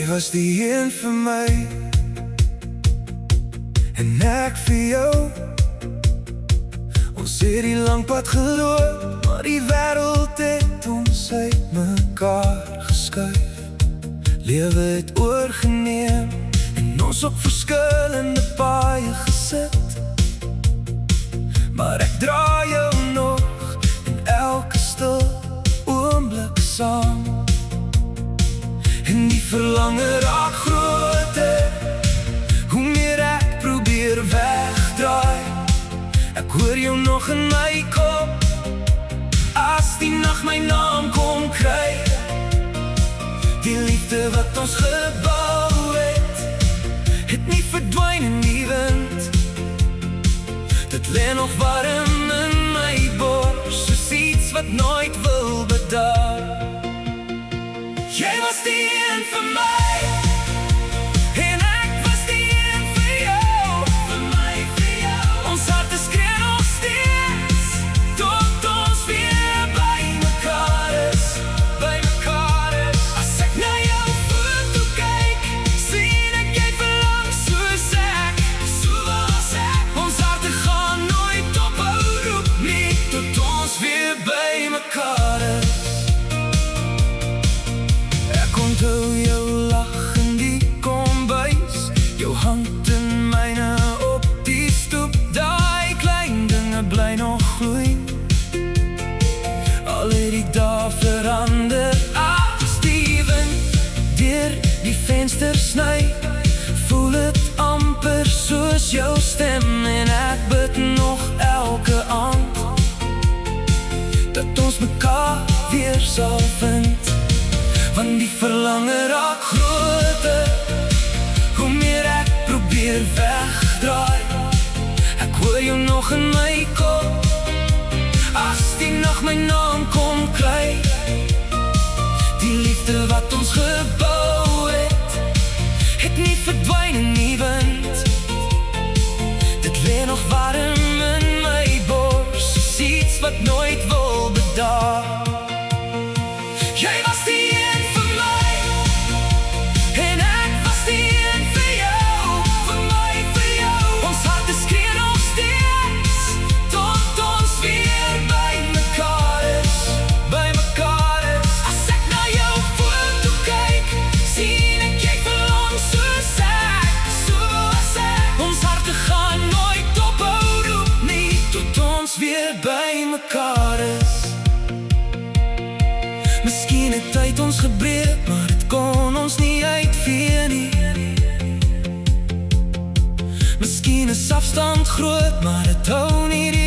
was die een vir my en ek vir jou. Ons het die lang pad geloop, maar die wêreld het ons uit mekaar geskuif. Lewe het oorgeneem en ons op verskillende paaie gesit. Maar ek dra jou nog in elke stil oomblik saam. En die verlange raak groter, hoe meer ek probeer wegdraai. Ek hoor jou nog in my kop, as die nacht my naam kom kry. Die liefde wat ons gebou het nie verdwyn in die wind. Dit lê nog warm in my bors, soos iets wat nooit wil bedaar. Jy was die een vir my, en ek was die een vir jou. Vir my, vir jou. Ons harte skree nog steeds, tot ons weer by mekaar is, by mekaar is. As ek na jou foto kyk, sien ek jy verlang soos ek, soos ek. Ons harte gaan nooit ophou roep nie, tot ons weer by mekaar is. Onthou jou lach in die kombuis, jou hand in myne op die stoep. Daai klein dinge bly nog gloei, al het die dae verander. As die wind deur die venster sny, voel het amper soos jou stem. En ek bid nog elke aand, dat ons mekaar weer sal vind. Want die verlange raak groter, hoe meer ek probeer wegdraai. Ek hoor jou nog in my kop, as die nacht my naam kom kry. Die liefde wat ons gebou het nie verdwyn in die wind. Dit lê nog warm in my bors, soos iets wat nooit wil bedaar. Jy was die een vir my, en ek was die een vir jou. Vir my, vir jou. Ons harte skree nog steeds, tot ons weer by mekaar is, by mekaar is. As ek na jou foto kyk, sien ek jy verlang soos ek, soos ek. Ons harte gaan nooit ophou roep nie, tot ons weer by mekaar is. Miskien het tyd ons gebreek, maar het kon ons nie uitvee nie. Miskien is afstand groot, maar het hou nie die